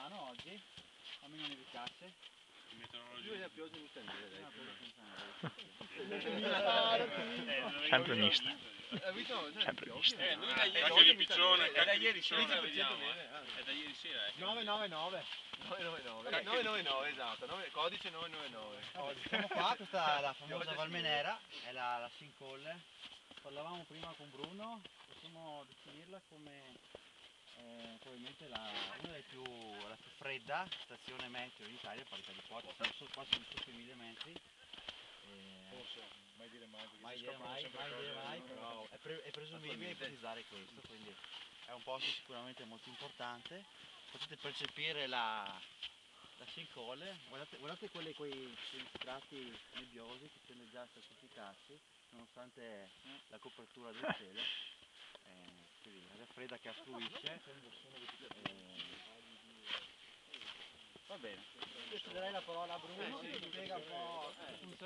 lontano oggi, almeno nevicasse. Campionista. Campionista. Anche il piccione, è da ieri sera la vediamo, è da ieri sera. 999. 999, esatto, codice 999. Siamo qua, questa è la famosa Valmenera, è la sinkhole. Parlavamo prima con Bruno, possiamo definirla come probabilmente la più fredda stazione meteo in Italia, a parità di quota, siamo quasi sotto i 1000 metri. Forse, mai dire mai, Mai dire mai, però è presumibile ipotizzare questo, quindi è un posto sicuramente molto importante. Potete percepire la sinkhole, guardate quei strati nebbiosi che tendono già a certificarsi, nonostante la copertura del cielo. Quindi l'aria fredda che affluisce. Va bene, io darei la parola a Bruno che spiega un po' come funziona.